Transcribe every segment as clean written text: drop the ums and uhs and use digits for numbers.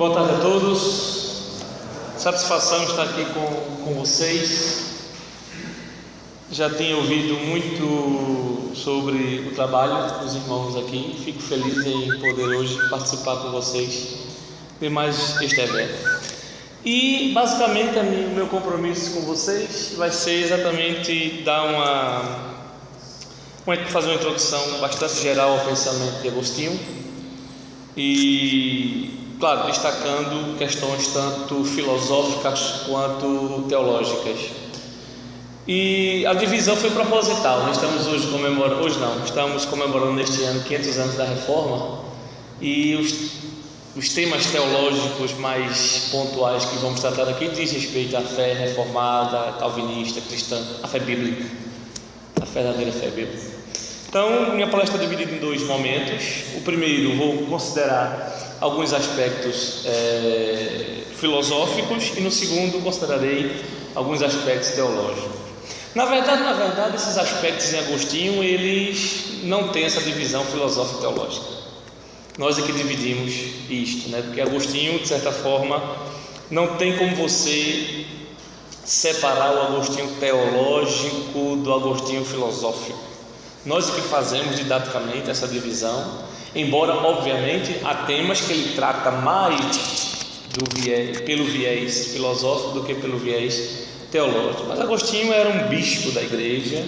Boa tarde a todos, satisfação estar aqui com vocês. Já tenho ouvido muito sobre o trabalho dos irmãos aqui, fico feliz em poder hoje participar com vocês de mais este evento. E basicamente o meu compromisso com vocês vai ser exatamente fazer uma introdução bastante geral ao pensamento de Agostinho e, claro, destacando questões tanto filosóficas quanto teológicas. E a divisão foi proposital. Nós estamos estamos comemorando neste ano 500 anos da Reforma, e os temas teológicos mais pontuais que vamos tratar aqui diz respeito à fé reformada, calvinista, cristã, a fé bíblica, a verdadeira fé bíblica. Então, minha palestra é dividida em dois momentos. O primeiro, vou considerar alguns aspectos filosóficos, e no segundo, considerarei alguns aspectos teológicos. Na verdade, esses aspectos em Agostinho, eles não têm essa divisão filosófico-teológica. Nós é que dividimos isto, né? Porque Agostinho, de certa forma, não tem como você separar o Agostinho teológico do Agostinho filosófico. Nós é que fazemos didaticamente essa divisão, embora, obviamente, há temas que ele trata mais pelo viés filosófico do que pelo viés teológico. Mas Agostinho era um bispo da igreja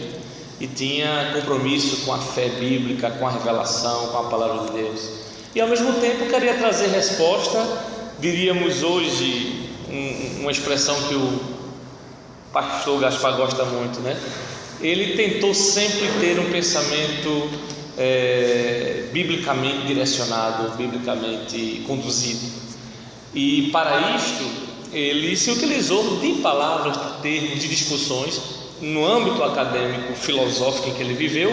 e tinha compromisso com a fé bíblica, com a revelação, com a palavra de Deus, e ao mesmo tempo queria trazer resposta, diríamos hoje, uma expressão que o pastor Gaspar gosta muito, né? Ele tentou sempre ter um pensamento biblicamente direcionado, biblicamente conduzido, e para isto ele se utilizou de palavras, de termos, de discussões no âmbito acadêmico, filosófico em que ele viveu,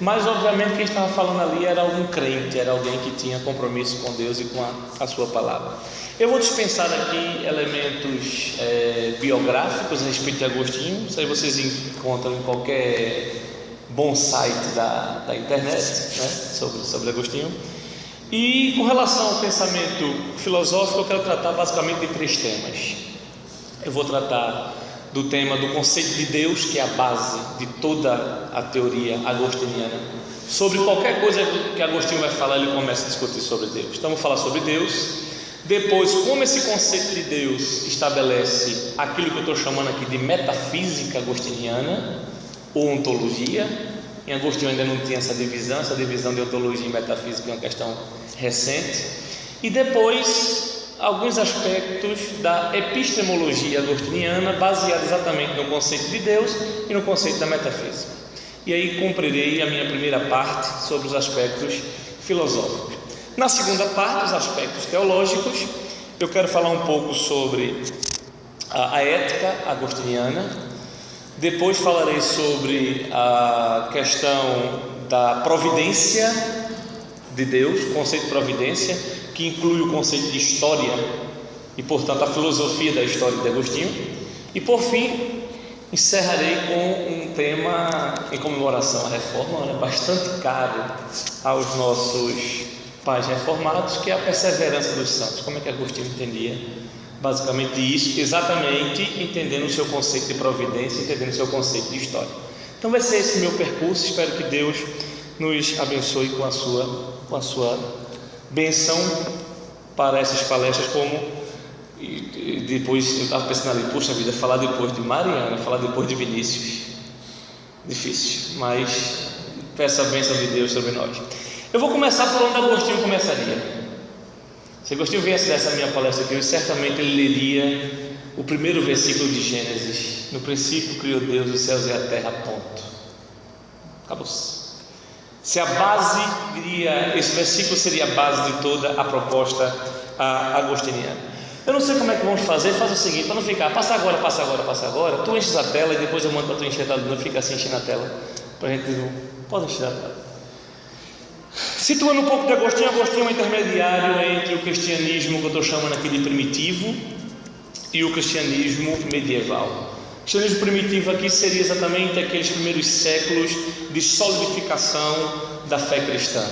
mas obviamente quem estava falando ali era algum crente, era alguém que tinha compromisso com Deus e com a sua palavra. Eu vou dispensar aqui elementos biográficos a respeito de Agostinho. Isso aí vocês encontram em qualquer bom site da internet, né, sobre Agostinho. E com relação ao pensamento filosófico, eu quero tratar basicamente de três temas. Eu vou tratar do tema do conceito de Deus, que é a base de toda a teoria agostiniana. Sobre qualquer coisa que Agostinho vai falar, ele começa a discutir sobre Deus. Então, vou falar sobre Deus. Depois, como esse conceito de Deus estabelece aquilo que eu estou chamando aqui de metafísica agostiniana ou ontologia. Em Agostinho ainda não tinha essa divisão de ontologia e metafísica é uma questão recente. E depois, alguns aspectos da epistemologia agostiniana, baseada exatamente no conceito de Deus e no conceito da metafísica. E aí cumprirei a minha primeira parte sobre os aspectos filosóficos. Na segunda parte, os aspectos teológicos, eu quero falar um pouco sobre a ética agostiniana. Depois falarei sobre a questão da providência de Deus, o conceito de providência, que inclui o conceito de história e, portanto, a filosofia da história de Agostinho. E, por fim, encerrarei com um tema em comemoração à reforma, bastante caro aos nossos pais reformados, que é a perseverança dos santos. Como é que Agostinho entendia basicamente isso, exatamente entendendo o seu conceito de providência, entendendo o seu conceito de história. Então vai ser esse meu percurso. Espero que Deus nos abençoe com a sua benção para essas palestras. E depois eu estava pensando ali, puxa vida, falar depois de Mariana, falar depois de Vinícius, difícil, mas peço a bênção de Deus sobre nós. Eu vou começar por onde Agostinho começaria. Se Agostinho viesse dessa minha palestra aqui, certamente ele leria o primeiro versículo de Gênesis: no princípio criou Deus os céus e a terra, ponto. Acabou-se. Se a base, esse versículo seria a base de toda a proposta agostiniana. Eu não sei como é que vamos fazer. Faz o seguinte, para não ficar passa agora, tu enches a tela e depois eu mando para tu encher a tela, não fica assim enchendo a tela, para a gente não pode encher a tela. Situando um pouco de Agostinho, Agostinho é um intermediário entre o cristianismo que eu estou chamando aqui de primitivo e o cristianismo medieval. O cristianismo primitivo aqui seria exatamente aqueles primeiros séculos de solidificação da fé cristã,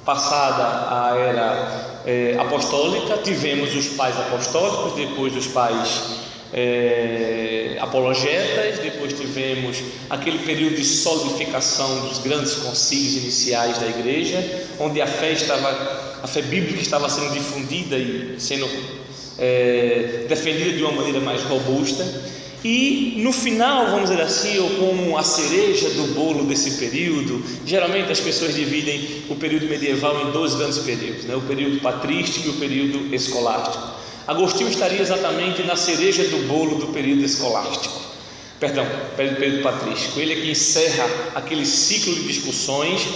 passada a era apostólica, tivemos os pais apostólicos, depois os pais apologetas, depois tivemos aquele período de solidificação dos grandes concílios iniciais da igreja, onde a fé bíblica estava sendo difundida e sendo defendida de uma maneira mais robusta. E no final, vamos dizer assim, ou como a cereja do bolo desse período, geralmente as pessoas dividem o período medieval em dois grandes períodos, né? O período patrístico e o período escolástico. Agostinho estaria exatamente na cereja do bolo do período escolástico, período patrístico. Ele é que encerra aquele ciclo de discussões.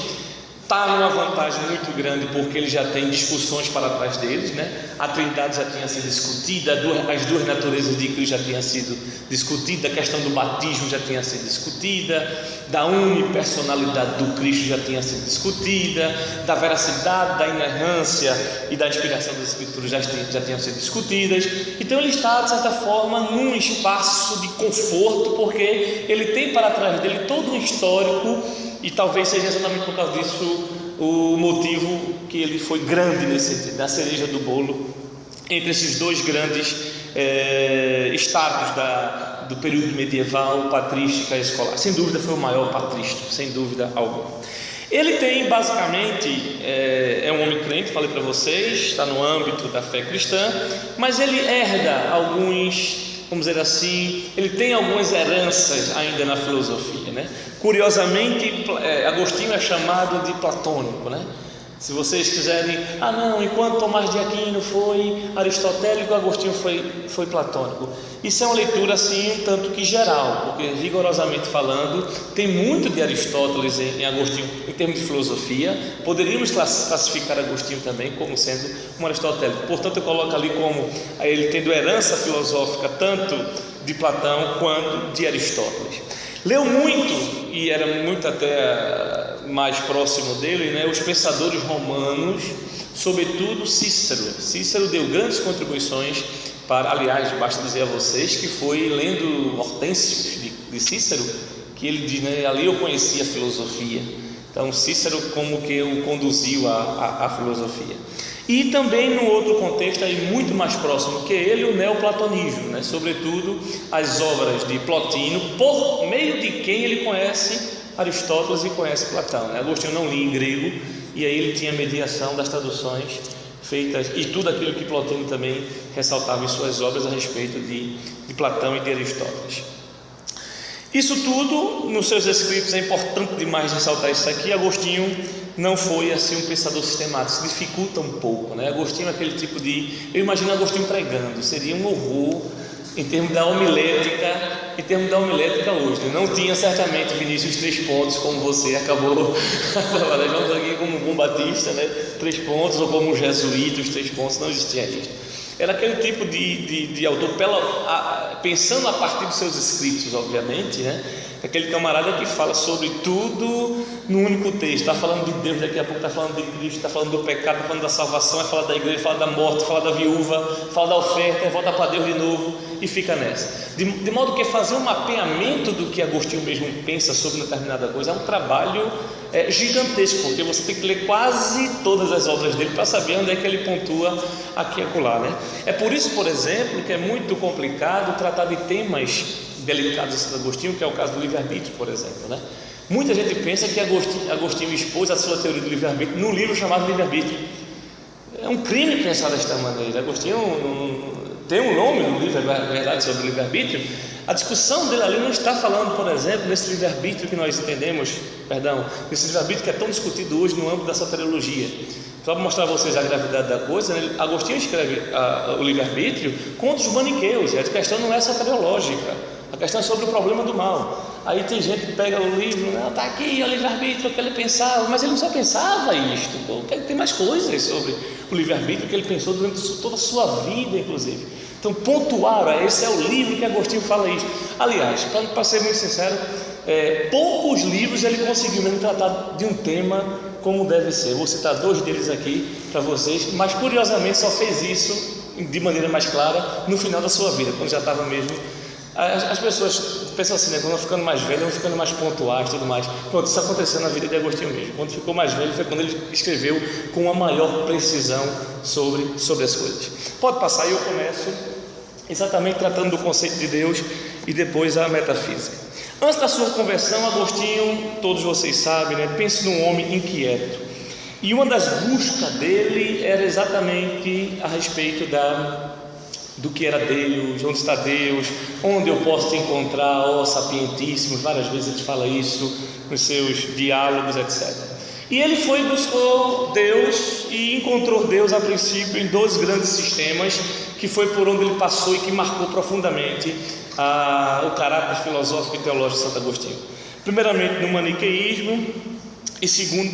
Está numa vantagem muito grande, porque ele já tem discussões para trás deles, né? A Trindade já tinha sido discutida, as duas naturezas de Cristo já tinham sido discutidas, a questão do batismo já tinha sido discutida, da unipersonalidade do Cristo já tinha sido discutida, da veracidade, da inerrância e da inspiração das Escrituras já tinham sido discutidas. Então ele está, de certa forma, num espaço de conforto, porque ele tem para trás dele todo um histórico. E talvez seja exatamente por causa disso o motivo que ele foi grande na cereja do bolo, entre esses dois grandes estados do período medieval, patrística e escolar. Sem dúvida foi o maior patrístico, sem dúvida alguma. Ele tem basicamente, é um homem crente, falei para vocês, está no âmbito da fé cristã, mas ele herda alguns, vamos dizer assim, ele tem algumas heranças ainda na filosofia, né? Curiosamente, Agostinho é chamado de platônico, né? Se vocês quiserem, enquanto Tomás de Aquino foi aristotélico, Agostinho foi platônico. Isso é uma leitura assim um tanto que geral, porque rigorosamente falando, tem muito de Aristóteles em Agostinho em termos de filosofia. Poderíamos classificar Agostinho também como sendo um aristotélico. Portanto, eu coloco ali como ele tendo herança filosófica tanto de Platão quanto de Aristóteles. Leu muito, e era muito até mais próximo dele, né, os pensadores romanos, sobretudo Cícero. Cícero deu grandes contribuições aliás, basta dizer a vocês que foi lendo Hortênsios de Cícero que ele diz, né, ali eu conheci a filosofia. Então Cícero como que o conduziu à filosofia. E também no outro contexto aí muito mais próximo que ele, o neoplatonismo, né? Sobretudo as obras de Plotino, por meio de quem ele conhece Aristóteles e conhece Platão, né? Agostinho não lia em grego, e aí ele tinha mediação das traduções feitas, e tudo aquilo que Plotino também ressaltava em suas obras a respeito de Platão e de Aristóteles. Isso tudo nos seus escritos, é importante demais ressaltar isso aqui. Agostinho não foi assim um pensador sistemático, se dificulta um pouco, né? Agostinho é aquele tipo de, eu imagino Agostinho pregando, seria um horror em termos da homilética hoje, né? Não tinha certamente Vinícius 3 pontos como você acabou trabalhando aqui como um bom batista, né? 3 pontos, ou como um jesuíta, os 3 pontos, não existia isso. Era aquele tipo de autor, pensando a partir dos seus escritos, obviamente, né? Aquele camarada que fala sobre tudo no único texto. Está falando de Deus, daqui a pouco está falando de Cristo, está falando do pecado, está falando da salvação, fala da igreja, fala da morte, fala da viúva, fala da oferta, volta para Deus de novo e fica nessa. De modo que fazer um mapeamento do que Agostinho mesmo pensa sobre determinada coisa é um trabalho gigantesco, porque você tem que ler quase todas as obras dele para saber onde é que ele pontua aqui e acolá, né? É por isso, por exemplo, que é muito complicado tratar de temas delicados de Agostinho, que é o caso do livre-arbítrio, por exemplo, né? Muita gente pensa que Agostinho expôs a sua teoria do livre-arbítrio num livro chamado Livre-arbítrio. É um crime pensar desta maneira. Agostinho tem um nome no livro, é verdade, sobre o livre-arbítrio. A discussão dele ali não está falando, por exemplo, nesse livre-arbítrio que nós entendemos, nesse livre-arbítrio que é tão discutido hoje no âmbito da soteriologia. Só para mostrar a vocês a gravidade da coisa, né? Agostinho escreve o livre-arbítrio contra os maniqueus. A questão não é soteriológica, a questão é sobre o problema do mal. Aí tem gente que pega o livro, está aqui o livre-arbítrio, o que ele pensava, mas ele não só pensava isto, tem mais coisas sobre o livre-arbítrio que ele pensou durante toda a sua vida, inclusive. Então, pontuar, esse é o livro que Agostinho fala isso. Aliás, para ser muito sincero, poucos livros ele conseguiu mesmo tratar de um tema como deve ser. Vou citar 2 deles aqui para vocês, mas curiosamente só fez isso de maneira mais clara no final da sua vida, quando já estava mesmo As pessoas pensam assim, né? Quando vão ficando mais velhos, vão ficando mais pontuais e tudo mais. Pronto, isso aconteceu na vida de Agostinho mesmo. Quando ficou mais velho, foi quando ele escreveu com uma maior precisão sobre as coisas. Pode passar, e eu começo exatamente tratando do conceito de Deus e depois a metafísica. Antes da sua conversão, Agostinho, todos vocês sabem, né? Pensa num homem inquieto. E uma das buscas dele era exatamente a respeito do que era Deus, onde está Deus, onde eu posso te encontrar, ó sapientíssimo. Várias vezes ele fala isso nos seus diálogos, etc. E ele foi e buscou Deus e encontrou Deus a princípio em 2 grandes sistemas, que foi por onde ele passou e que marcou profundamente o caráter filosófico e teológico de Santo Agostinho. Primeiramente no maniqueísmo e segundo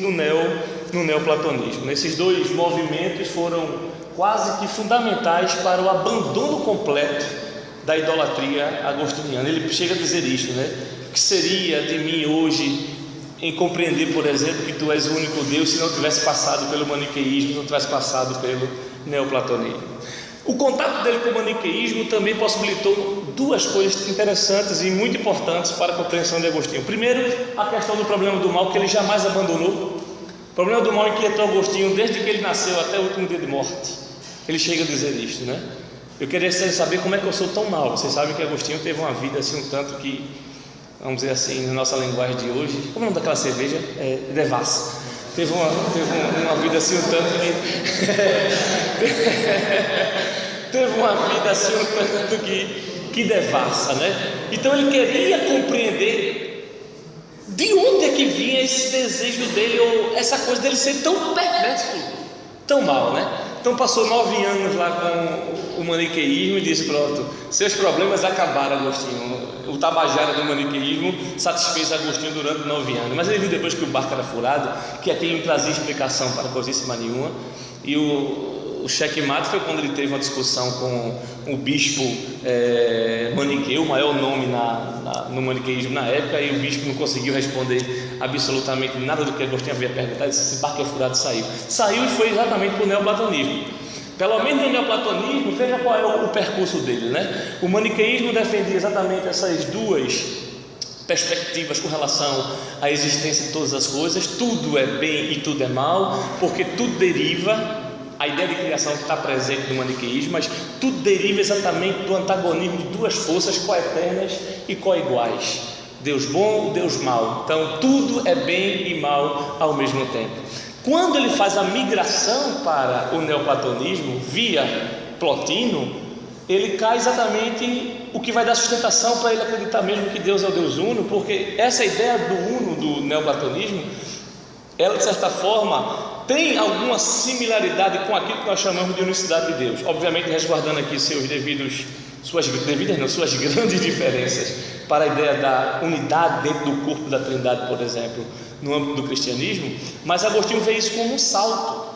no neoplatonismo. Esses 2 movimentos foram quase que fundamentais para o abandono completo da idolatria agostiniana. Ele chega a dizer isto, né? Que seria de mim hoje em compreender, por exemplo, que tu és o único Deus, se não tivesse passado pelo maniqueísmo, se não tivesse passado pelo neoplatonismo. O contato dele com o maniqueísmo também possibilitou 2 coisas interessantes e muito importantes para a compreensão de Agostinho. Primeiro, a questão do problema do mal, que ele jamais abandonou. O problema do mal inquietou Agostinho desde que ele nasceu até o último dia de morte. Ele chega a dizer isto, né? Eu queria saber como é que eu sou tão mal. Vocês sabem que Agostinho teve uma vida assim um tanto que, vamos dizer assim, na nossa linguagem de hoje, como é o nome daquela cerveja? Devassa. Teve uma vida assim um tanto que teve uma vida assim um tanto que devassa, né? Então ele queria compreender de onde é que vinha esse desejo dele, ou essa coisa dele ser tão perverso, tão mal, né? Então passou 9 anos lá com o maniqueísmo e disse: pronto, seus problemas acabaram, Agostinho. O tabajara do maniqueísmo satisfez Agostinho durante 9 anos. Mas ele viu depois que o barco era furado, que aquilo não trazia explicação para coisíssima nenhuma. E o checkmate foi quando ele teve uma discussão com o bispo maniqueu, o maior nome no maniqueísmo na época, e o bispo não conseguiu responder absolutamente nada do que Agostinho havia perguntado. Esse barco é furado, saiu e foi exatamente para o neoplatonismo. Pelo menos no neoplatonismo, veja qual é o percurso dele, né? O maniqueísmo defendia exatamente essas 2 perspectivas com relação à existência de todas as coisas. Tudo é bem e tudo é mal, porque tudo deriva, a ideia de criação que está presente no maniqueísmo, mas tudo deriva exatamente do antagonismo de 2 forças coeternas e coiguais: Deus bom, Deus mau. Então tudo é bem e mal ao mesmo tempo. Quando ele faz a migração para o neoplatonismo via Plotino, ele cai exatamente o que vai dar sustentação para ele acreditar mesmo que Deus é o Deus uno, porque essa ideia do uno do neoplatonismo, ela de certa forma tem alguma similaridade com aquilo que nós chamamos de unicidade de Deus, obviamente resguardando aqui suas grandes diferenças para a ideia da unidade dentro do corpo da Trindade, por exemplo, no âmbito do cristianismo. Mas Agostinho vê isso como um salto,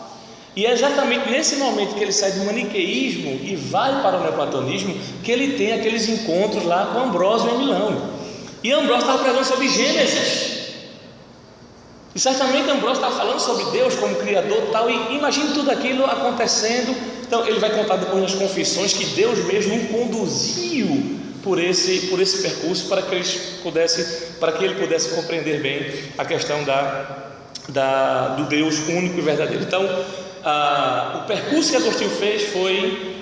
e é exatamente nesse momento que ele sai do maniqueísmo e vai para o neoplatonismo que ele tem aqueles encontros lá com Ambrósio em Milão. E Ambrósio estava pregando sobre Gênesis, e certamente Ambrósio estava falando sobre Deus como Criador e tal, e imagine tudo aquilo acontecendo. Então ele vai contar depois nas confissões que Deus mesmo o conduziu por esse percurso para que ele pudesse compreender bem a questão do Deus único e verdadeiro. Então o percurso que Agostinho fez foi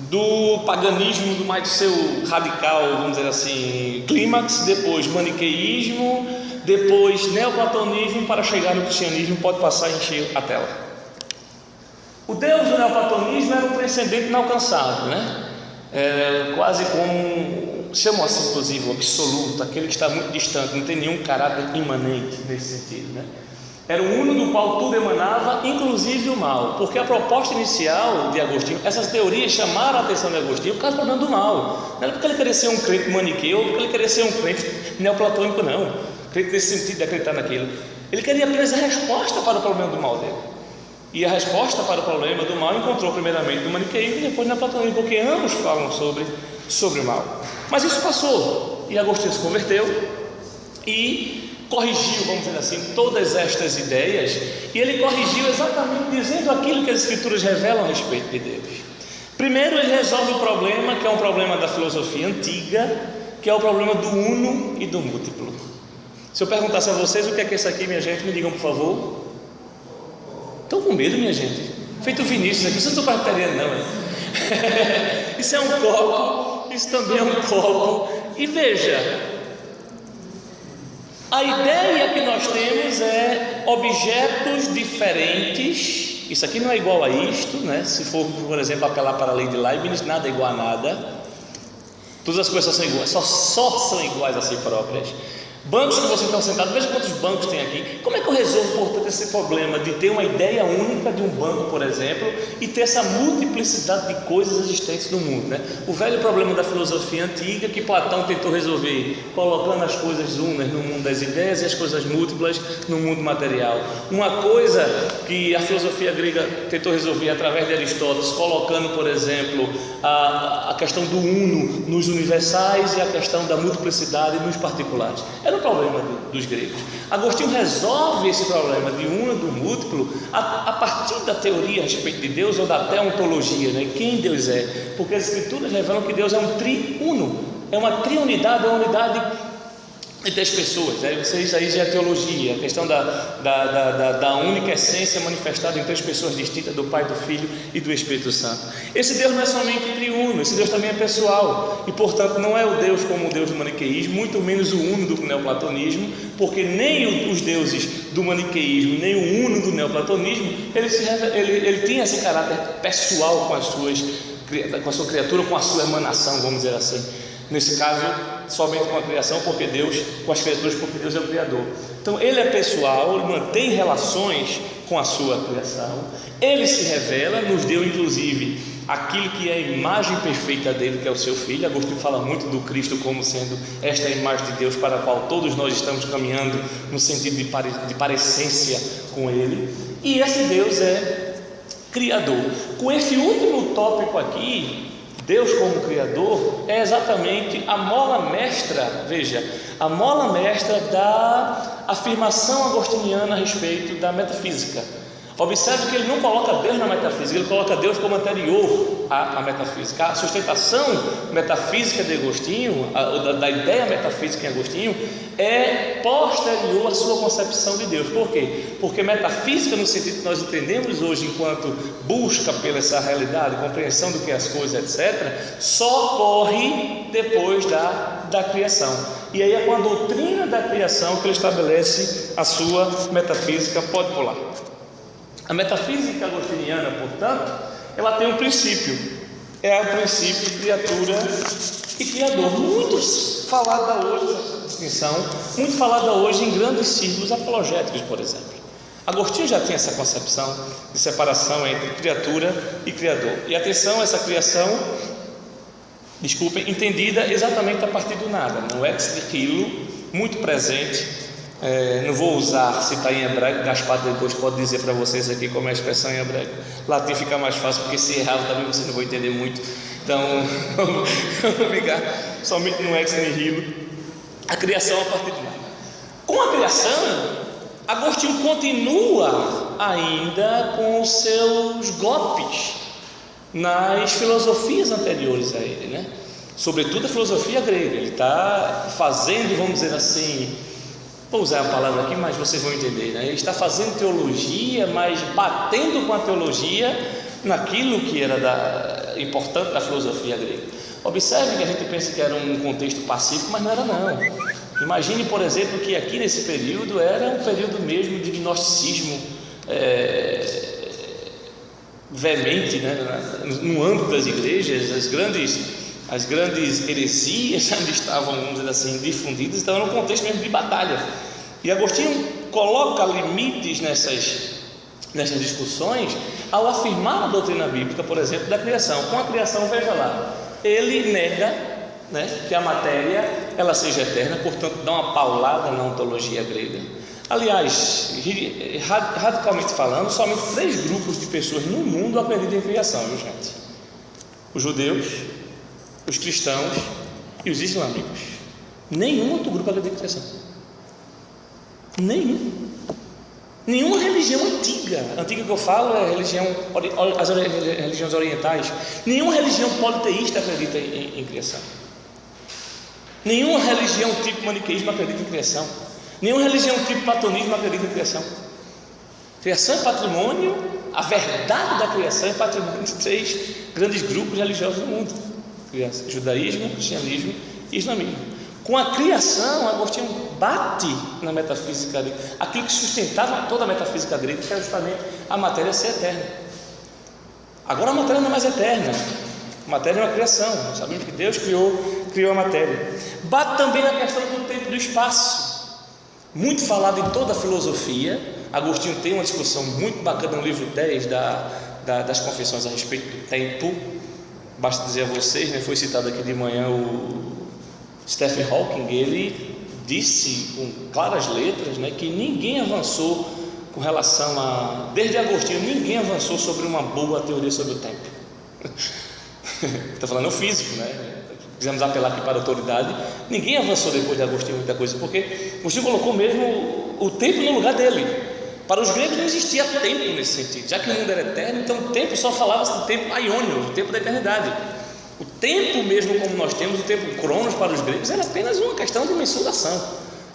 do paganismo, do mais seu radical, vamos dizer assim, clímax, depois maniqueísmo, depois neoplatonismo, para chegar no cristianismo. Pode passar e encher a tela. O Deus do neoplatonismo era um transcendente inalcançável, né? Quase como, chamam assim inclusive, o absoluto, aquele que está muito distante, não tem nenhum caráter imanente nesse sentido, né? Era o uno do qual tudo emanava, inclusive o mal, porque a proposta inicial de Agostinho, essas teorias chamaram a atenção de Agostinho por causa do problema do mal. Não era porque ele queria ser um crente maniqueu, ou porque ele queria ser um crente neoplatônico, não. Crente nesse sentido de acreditar naquilo. Ele queria apenas a resposta para o problema do mal dele. E a resposta para o problema do mal encontrou primeiramente no maniqueísmo e depois na platonismo, porque ambos falam sobre o mal. Mas isso passou, e Agostinho se converteu e corrigiu, vamos dizer assim, todas estas ideias. E ele corrigiu exatamente dizendo aquilo que as Escrituras revelam a respeito de Deus. Primeiro ele resolve o problema, que é um problema da filosofia antiga, que é o problema do uno e do múltiplo. Se eu perguntasse a vocês o que é isso aqui, minha gente, me digam por favor. Estão com medo, minha gente? Feito o Vinícius aqui, vocês não estão presbiterianos não, é? Isso é um copo, isso também é um copo. E veja, a ideia que nós temos é objetos diferentes. Isso aqui não é igual a isto, né? Se for, por exemplo, apelar para a lei de Leibniz, nada é igual a nada. Todas as coisas são iguais, só são iguais a si próprias. Bancos que vocês estão sentados, veja quantos bancos tem aqui. Como é que eu resolvo, portanto, esse problema de ter uma ideia única de um banco, por exemplo, e ter essa multiplicidade de coisas existentes no mundo, né? O velho problema da filosofia antiga que Platão tentou resolver, colocando as coisas unas no mundo das ideias e as coisas múltiplas no mundo material. Uma coisa que a filosofia grega tentou resolver através de Aristóteles, colocando, por exemplo, a questão do uno nos universais e a questão da multiplicidade nos particulares. Era o problema dos gregos. Agostinho resolve esse problema de uno e do múltiplo a partir da teoria a respeito de Deus, ou da teontologia, né? Quem Deus é, porque as escrituras revelam que Deus é um triuno, é uma triunidade, é uma unidade entre as pessoas. Isso aí já é teologia, a questão da única essência manifestada em três pessoas distintas, do Pai, do Filho e do Espírito Santo. Esse Deus não é somente triuno, esse Deus também é pessoal, e portanto não é o Deus como o Deus do maniqueísmo, muito menos o uno do neoplatonismo, porque nem os deuses do maniqueísmo, nem o uno do neoplatonismo, ele tem esse caráter pessoal com a sua criatura, com a sua emanação, vamos dizer assim. Nesse caso, somente com a criação, porque Deus, com as criaturas, porque Deus é o Criador. Então ele é pessoal, ele mantém relações com a sua criação, ele se revela, nos deu inclusive aquilo que é a imagem perfeita dele, que é o seu Filho. Agostinho fala muito do Cristo como sendo esta imagem de Deus para a qual todos nós estamos caminhando no sentido de parecência com ele, e esse Deus é Criador. Com este último tópico aqui, Deus como Criador, é exatamente a mola mestra, veja, a mola mestra da afirmação agostiniana a respeito da metafísica. Observe que ele não coloca Deus na metafísica, ele coloca Deus como anterior à metafísica. A sustentação metafísica de Agostinho, da ideia metafísica em Agostinho, é posterior à sua concepção de Deus. Por quê? Porque metafísica, no sentido que nós entendemos hoje enquanto busca pela essa realidade, compreensão do que é as coisas, etc., só ocorre depois da criação. E aí é com a doutrina da criação que ele estabelece a sua metafísica. Pode pular. A metafísica agostiniana, portanto, ela tem um princípio, é o princípio de criatura e criador. Muito falada hoje essa distinção, muito falada hoje em grandes círculos apologéticos, por exemplo. Agostinho já tinha essa concepção de separação entre criatura e criador. E atenção, essa criação, entendida exatamente a partir do nada, no ex nihilo, muito presente. Não vou citar em hebraico, Gaspar depois pode dizer para vocês aqui como é a expressão em hebraico. Latim fica mais fácil, porque se errar também vocês não vão entender muito. Então vamos ficar somente no ex nihilo, a criação a partir de nada. Com a criação, Agostinho continua ainda com os seus golpes nas filosofias anteriores a ele, né? Sobretudo a filosofia grega. Ele está fazendo, vamos dizer assim, vou usar a palavra aqui, mas vocês vão entender, né? Ele está fazendo teologia, mas batendo com a teologia naquilo que era importante da filosofia grega. Observe que a gente pensa que era um contexto pacífico, mas não era não. Imagine, por exemplo, que aqui nesse período era um período mesmo de gnosticismo veemente, né? No âmbito das igrejas, as grandes heresias onde estavam, vamos dizer assim, difundidas, estavam no contexto mesmo de batalha. E Agostinho coloca limites nessas discussões ao afirmar a doutrina bíblica, por exemplo, da criação. Com a criação, veja lá, ele nega, né, que a matéria ela seja eterna, portanto dá uma paulada na ontologia grega. Aliás, radicalmente falando, somente 3 grupos de pessoas no mundo acreditam em criação, viu, gente? Os judeus, os cristãos e os islâmicos. Nenhum outro grupo acredita em criação. Nenhuma religião antiga que eu falo é as religiões orientais. Nenhuma religião politeísta acredita em criação. Nenhuma religião tipo maniqueísmo acredita em criação. Nenhuma religião tipo platonismo acredita em criação. Criação é patrimônio, a verdade da criação é patrimônio de 3 grandes grupos religiosos do mundo: judaísmo, cristianismo e islamismo. Com a criação, Agostinho bate na metafísica grega, aquilo que sustentava toda a metafísica grega, que era justamente a matéria ser eterna. Agora a matéria não é mais eterna, a matéria é uma criação. Nós sabemos que Deus criou a matéria. Bate também na questão do tempo e do espaço, muito falado em toda a filosofia. Agostinho tem uma discussão muito bacana no livro 10 das Confissões a respeito do tempo. Basta dizer a vocês, né, foi citado aqui de manhã o Stephen Hawking. Ele disse com claras letras, né, que ninguém avançou com relação a... Desde Agostinho, ninguém avançou sobre uma boa teoria sobre o tempo. Estou falando o físico, né? Quisemos apelar aqui para a autoridade. Ninguém avançou depois de Agostinho muita coisa, porque Agostinho colocou mesmo o tempo no lugar dele. Para os gregos não existia tempo nesse sentido, já que o mundo era eterno, então o tempo só falava do tempo aiônio, o tempo da eternidade. O tempo mesmo como nós temos, o tempo cronos para os gregos, era apenas uma questão de mensuração.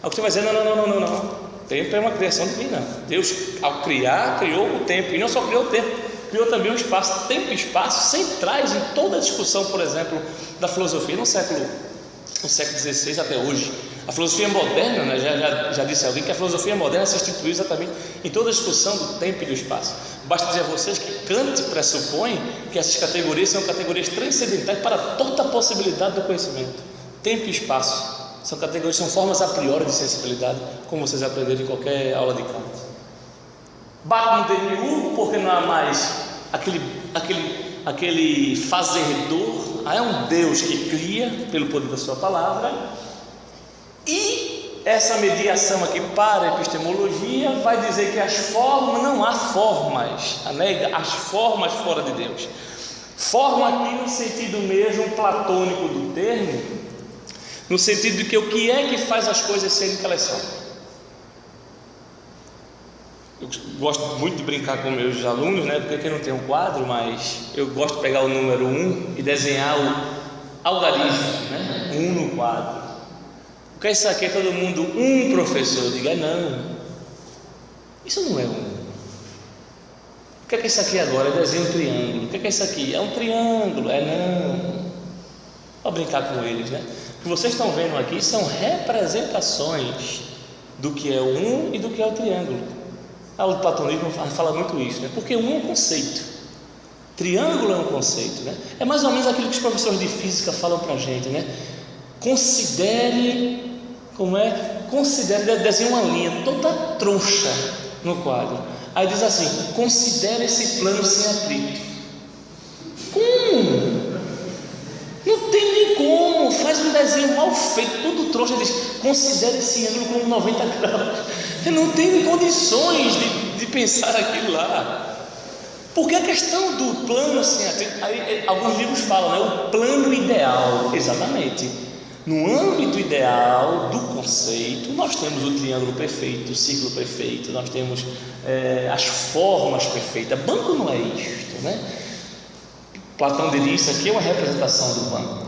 Agostinho vai dizer, não. O tempo é uma criação divina. Deus, ao criar, criou o tempo, e não só criou o tempo, criou também o espaço. Tempo e espaço centrais em toda a discussão, por exemplo, da filosofia no século XVI até hoje. A filosofia moderna, né, já disse alguém que a filosofia moderna se instituiu exatamente em toda a discussão do tempo e do espaço. Basta dizer a vocês que Kant pressupõe que essas categorias são categorias transcendentais para toda a possibilidade do conhecimento. Tempo e espaço são categorias, são formas a priori de sensibilidade, como vocês aprenderam em qualquer aula de Kant. Bate no demiurgo, porque não há mais aquele fazedor. É um Deus que cria pelo poder da sua palavra. E essa mediação aqui para a epistemologia vai dizer que as formas, não há formas, nega as formas fora de Deus. Forma aqui no sentido mesmo platônico do termo, no sentido de que o que é que faz as coisas serem o que elas são. Eu gosto muito de brincar com meus alunos, né? Porque aqui não tem um quadro, mas eu gosto de pegar o número 1 e desenhar o algarismo, né? 1 no quadro. O que é isso aqui? É todo mundo um professor. Eu digo, não, isso não é um. O que é isso aqui agora? Eu desenho um triângulo. O que é isso aqui? É um triângulo. Não. Vou brincar com eles, né? O que vocês estão vendo aqui são representações do que é o um e do que é o triângulo. A aula do platonismo fala muito isso, né? Porque um é um conceito, triângulo é um conceito, né? É mais ou menos aquilo que os professores de física falam para a gente, né? Considere, desenha uma linha toda troncha no quadro. Aí diz assim: considere esse plano sem atrito. Como? Não tem nem como. Faz um desenho mal feito, todo troncha, diz: considere esse ângulo como 90 graus. Não tem nem condições de pensar aquilo lá. Porque a questão do plano sem atrito, aí, alguns livros falam, né? O plano ideal, exatamente. No âmbito ideal do conceito, nós temos o triângulo perfeito, o círculo perfeito, nós temos as formas perfeitas. Banco não é isto, né? Platão diria: isso aqui é uma representação do banco,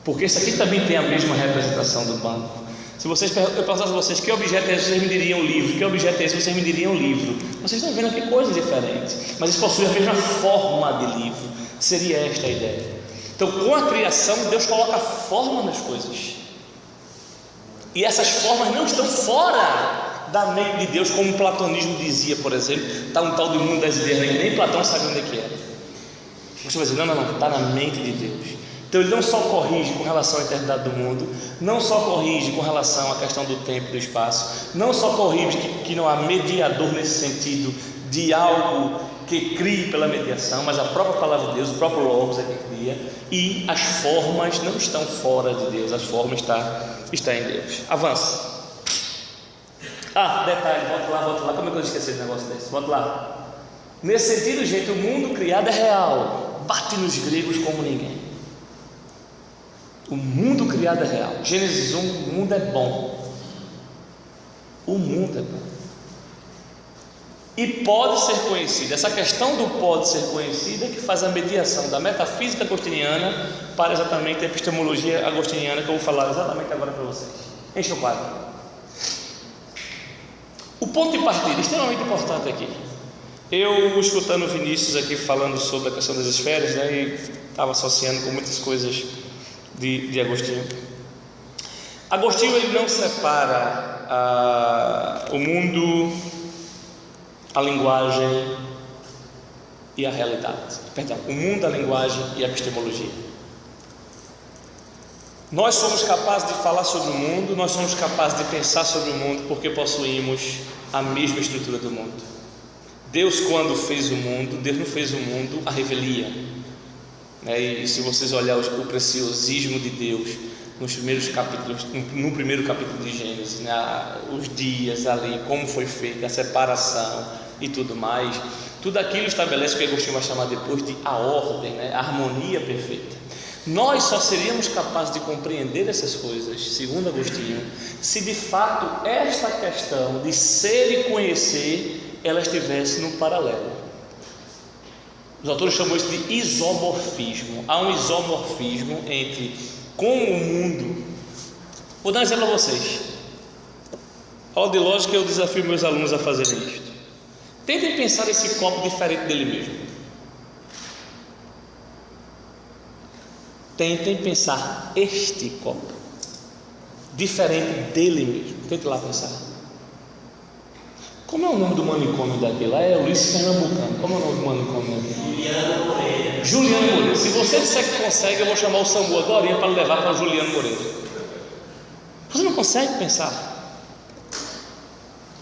porque isso aqui também tem a mesma representação do banco. Se eu perguntasse a vocês que objeto é esse, vocês me diriam livro. Que objeto é esse, vocês me diriam livro. Vocês estão vendo aqui coisas diferentes, mas eles possuem a mesma forma de livro. Seria esta a ideia. Então, com a criação, Deus coloca forma nas coisas, e essas formas não estão fora da mente de Deus, como o platonismo dizia, por exemplo. Está um tal do mundo das ideias, né, que nem Platão sabe onde é que era. Você vai dizer: não, está na mente de Deus. Então ele não só corrige com relação à eternidade do mundo, não só corrige com relação à questão do tempo e do espaço, não só corrige que não há mediador nesse sentido de algo que crie pela mediação, mas a própria palavra de Deus, o próprio Logos é que cria, e as formas não estão fora de Deus, as formas está em Deus. Avança. Detalhe, volta lá, como é que eu esqueci esse negócio desse? Volta lá. Nesse sentido, gente, o mundo criado é real, bate nos gregos como ninguém. O mundo criado é real. Gênesis 1, o mundo é bom. O mundo é bom. e pode ser conhecida. Essa questão do pode ser conhecida que faz a mediação da metafísica agostiniana para exatamente a epistemologia agostiniana, que eu vou falar exatamente agora para vocês. Enche o quadro. O ponto de partida, extremamente importante aqui. Eu, escutando o Vinícius aqui falando sobre a questão das esferas, né, e estava associando com muitas coisas de Agostinho. Agostinho, ele não separa o mundo, a linguagem e a realidade. Perdão, o mundo, a linguagem e a epistemologia. Nós somos capazes de falar sobre o mundo, nós somos capazes de pensar sobre o mundo, porque possuímos a mesma estrutura do mundo. Deus, quando fez o mundo, Deus não fez o mundo à revelia, né? E se vocês olharem o preciosismo de Deus nos primeiros capítulos, no primeiro capítulo de Gênesis, né? Os dias ali, como foi feita a separação e tudo mais, tudo aquilo estabelece o que Agostinho vai chamar depois de a ordem, né? A harmonia perfeita. Nós só seríamos capazes de compreender essas coisas, segundo Agostinho, se de fato esta questão de ser e conhecer ela estivesse no paralelo. Os autores chamam isso de isomorfismo. Há um isomorfismo entre como o mundo. Vou dar um exemplo a vocês. A aula de lógica, eu desafio meus alunos a fazerem isto. Tentem pensar esse copo diferente dele mesmo. Tentem pensar este copo diferente dele mesmo. Tentem lá pensar. Como é o nome do manicômio daqui? Lá é Ulisses Pernambucano. Como é o nome do manicômio daqui? Juliano Moreira. Juliano Moreira. Se você disser que consegue, eu vou chamar o Samu agora para levar para o Juliano Moreira. Você não consegue pensar.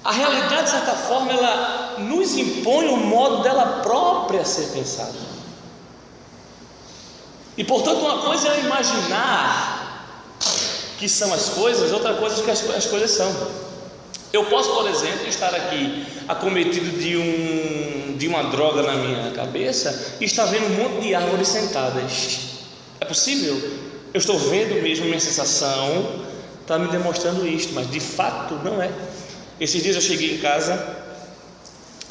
A realidade, de certa forma, ela nos impõe o modo dela própria ser pensada. E portanto, uma coisa é imaginar que são as coisas, outra coisa é que as coisas são. Eu posso, por exemplo, estar aqui acometido de uma droga na minha cabeça e estar vendo um monte de árvores sentadas. É possível? Eu estou vendo mesmo, minha sensação está me demonstrando isto, mas de fato não é. Esses dias eu cheguei em casa,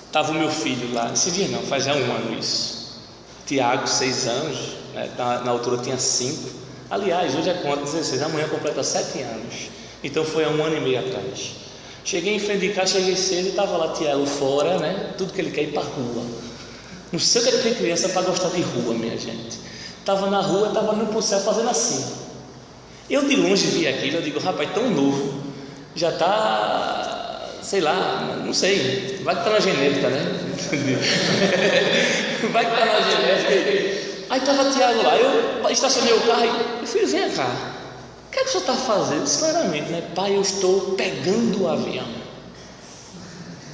estava o meu filho lá. Esse dia não, faz já um ano isso. Tiago, 6 anos, né? Na altura tinha 5. Aliás, hoje é quanto? 16, amanhã completa 7 anos. Então foi há 1 ano e meio atrás. Cheguei em frente de casa, cheguei cedo e estava lá Tiago fora, né? Tudo que ele quer ir para a rua. Não sei o que tem criança para gostar de rua, minha gente. Estava na rua, estava no pro céu fazendo assim. Eu de longe vi aquilo, eu digo, rapaz, tão novo, já está, sei lá, não sei, vai que está na genética, né? Vai que está na genética. Aí estava Tiago lá, eu estacionei o carro e filho, vem cá. O que é que o senhor está fazendo? Sinceramente, né? Pai, eu estou pegando o avião.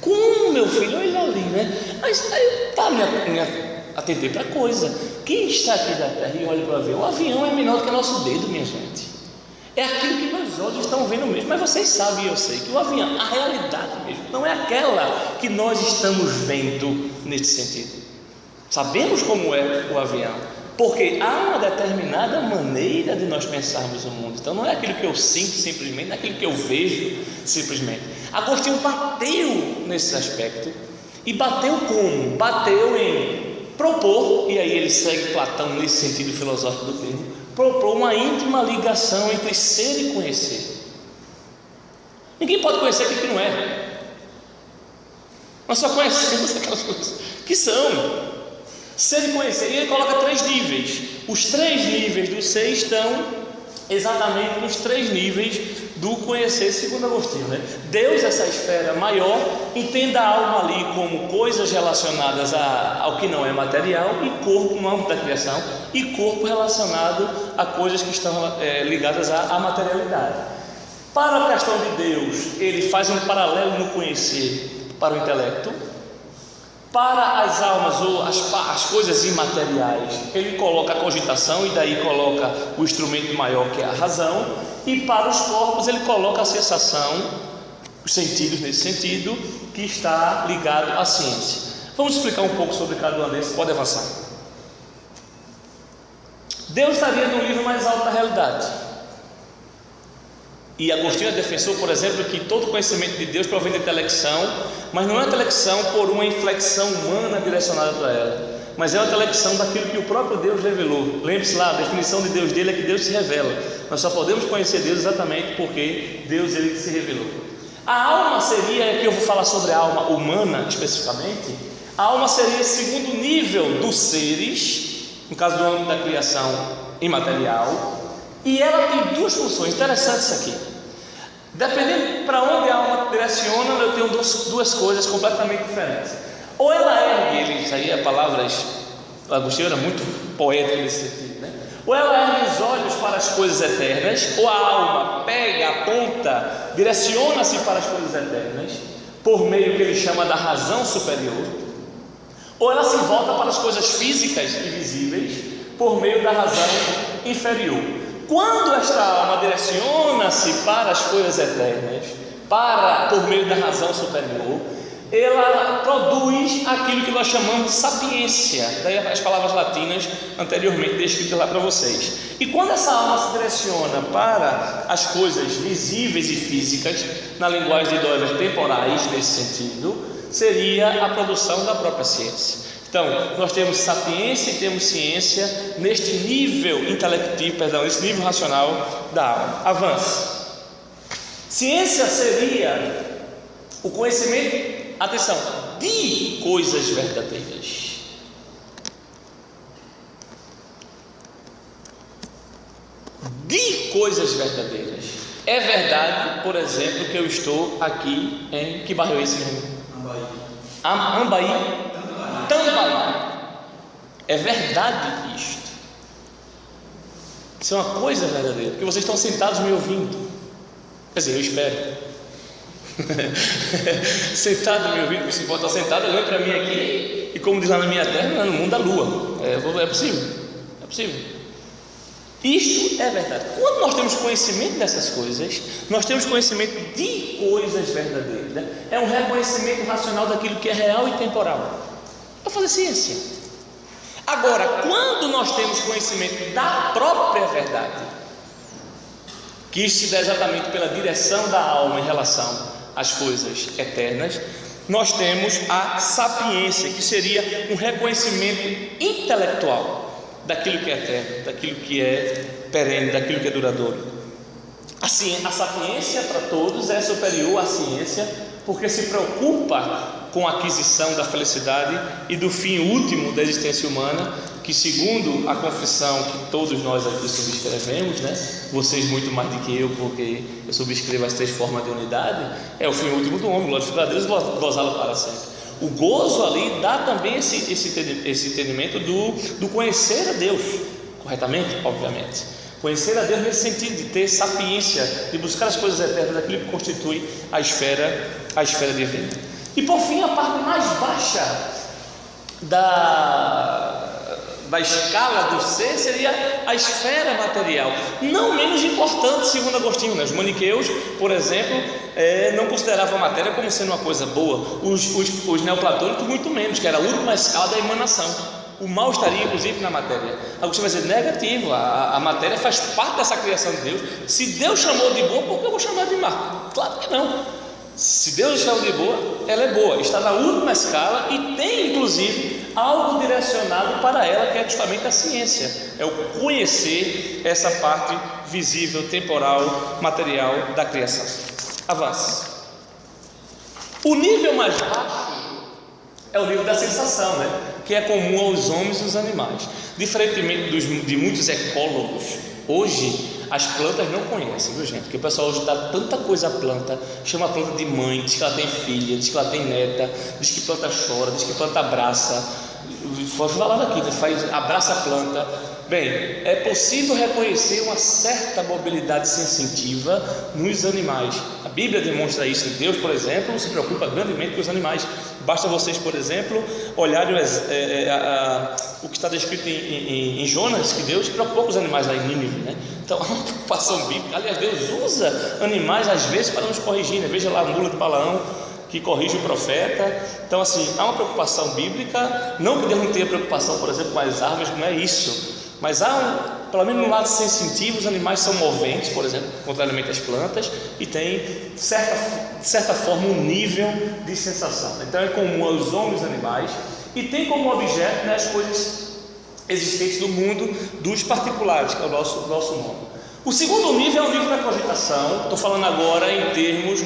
Como, meu filho? Olha ali, né? Aí me atentei para a coisa. Quem está aqui da terra e olha para o avião? O avião é menor do que o nosso dedo, minha gente. É aquilo que meus olhos estão vendo mesmo. Mas vocês sabem e eu sei que o avião, a realidade mesmo, não é aquela que nós estamos vendo nesse sentido. Sabemos como é o avião, porque há uma determinada maneira de nós pensarmos o mundo. Então não é aquilo que eu sinto simplesmente, não é aquilo que eu vejo simplesmente. Agostinho bateu nesse aspecto. E bateu como? Bateu em propor, e aí ele segue Platão nesse sentido filosófico do termo, propor uma íntima ligação entre ser e conhecer. Ninguém pode conhecer aquilo que não é. Nós só conhecemos aquelas coisas que são. Ser e conhecer, e ele coloca 3 níveis. Os 3 níveis do ser estão exatamente nos 3 níveis do conhecer, segundo Agostinho, né? Deus, essa esfera maior, entenda a alma ali como coisas relacionadas ao que não é material, e corpo no âmbito da criação, e corpo relacionado a coisas que estão ligadas à materialidade. Para a questão de Deus, ele faz um paralelo no conhecer para o intelecto. Para as almas ou as coisas imateriais, ele coloca a cogitação, e daí coloca o instrumento maior, que é a razão. E para os corpos ele coloca a sensação, os sentidos nesse sentido, que está ligado à ciência. Vamos explicar um pouco sobre cada uma desses. Pode avançar. Deus estaria no nível mais alto da realidade. E Agostinho é defensor, por exemplo, que todo conhecimento de Deus provém da intelecção, mas não é intelecção por uma inflexão humana direcionada para ela, mas é uma intelecção daquilo que o próprio Deus revelou. Lembre-se lá, a definição de Deus dele é que Deus se revela. Nós só podemos conhecer Deus exatamente porque Deus ele se revelou. A alma seria, que eu vou falar sobre a alma humana especificamente, a alma seria esse segundo nível dos seres, no caso do âmbito da criação imaterial, e ela tem duas funções interessantes aqui. Dependendo para onde a alma direciona, eu tenho duas coisas completamente diferentes. Ou ela ergue, isso aí é palavras, Agostinho era muito poético nesse sentido, né? Ou ela ergue os olhos para as coisas eternas, ou a alma pega, aponta, direciona-se para as coisas eternas, por meio que ele chama da razão superior, ou ela se volta para as coisas físicas e visíveis, por meio da razão inferior. Quando esta alma direciona-se para as coisas eternas, por meio da razão superior, ela produz aquilo que nós chamamos de sapiência, daí as palavras latinas anteriormente descritas lá para vocês. E quando essa alma se direciona para as coisas visíveis e físicas, na linguagem de Dover temporais nesse sentido, seria a produção da própria ciência. Então, nós temos sapiência e temos ciência neste nível intelectivo, nesse nível racional da alma. Avance. Ciência seria o conhecimento, atenção, de coisas verdadeiras. De coisas verdadeiras. É verdade, por exemplo, que eu estou aqui em que bairro é esse mesmo? Ambaí. Tambaí. É verdade isto. Isso é uma coisa verdadeira, porque vocês estão sentados me ouvindo. Quer dizer, eu espero. Sentado me ouvindo, você pode estar sentado olhando para mim aqui, e como diz lá na minha terra, no mundo da lua. É possível? É possível. Isto é verdade. Quando nós temos conhecimento dessas coisas, nós temos conhecimento de coisas verdadeiras. É um reconhecimento racional daquilo que é real e temporal. Para fazer ciência. Agora, quando nós temos conhecimento da própria verdade, que isso se dá exatamente pela direção da alma em relação às coisas eternas, nós temos a sapiência, que seria um reconhecimento intelectual daquilo que é eterno, daquilo que é perene, daquilo que é duradouro. Assim, a sapiência para todos é superior à ciência, porque se preocupa com a aquisição da felicidade e do fim último da existência humana, que segundo a confissão que todos nós aqui subscrevemos, né? Vocês muito mais do que eu, porque eu subscrevo as 3 formas de unidade, é o fim último do homem, glorificar a Deus e gozá-lo para sempre. O gozo ali dá também esse entendimento do conhecer a Deus, corretamente, obviamente. Conhecer a Deus nesse sentido de ter sapiência, de buscar as coisas eternas, daquilo que constitui a esfera divina. E por fim, a parte mais baixa da escala do ser seria a esfera material, não menos importante, segundo Agostinho, né? Os maniqueus, por exemplo, não consideravam a matéria como sendo uma coisa boa. Os neoplatônicos muito menos, que era a última escala da emanação. O mal estaria inclusive na matéria. Agostinho vai dizer negativo, a matéria faz parte dessa criação de Deus. Se Deus chamou de boa, por que eu vou chamar de má? Claro que não. Se Deus chamou de boa, ela é boa, está na última escala e tem inclusive algo direcionado para ela, que é justamente a ciência, é o conhecer essa parte visível, temporal, material da criação. Avance. O nível mais baixo é o nível da sensação, né? Que é comum aos homens e aos animais. Diferentemente de muitos ecólogos, hoje as plantas não conhecem, viu gente? Porque o pessoal hoje dá tanta coisa à planta, chama a planta de mãe, diz que ela tem filha, diz que ela tem neta, diz que planta chora, diz que planta abraça. Foi falado aqui, né? Abraça a planta. Bem, é possível reconhecer uma certa mobilidade sensitiva nos animais. A Bíblia demonstra isso. Deus, por exemplo, se preocupa grandemente com os animais. Basta vocês, por exemplo, olharem o que está descrito em Jonas, que Deus se preocupou com os animais lá em Nínive, né? Então, há uma preocupação bíblica. Aliás, Deus usa animais às vezes para nos corrigir, né? Veja lá a mula de Balaão, que corrige o profeta. Então, assim, há uma preocupação bíblica. Não que Deus não tenha preocupação, por exemplo, com as árvores, não é isso. Mas pelo menos no lado sensitivo, os animais são moventes, por exemplo, contrariamente às plantas, e tem, de certa forma, um nível de sensação. Então é comum aos homens e aos animais, e tem como objeto, né, as coisas existentes do mundo dos particulares, que é o nosso mundo. O segundo nível é o nível da cogitação. Estou falando agora em termos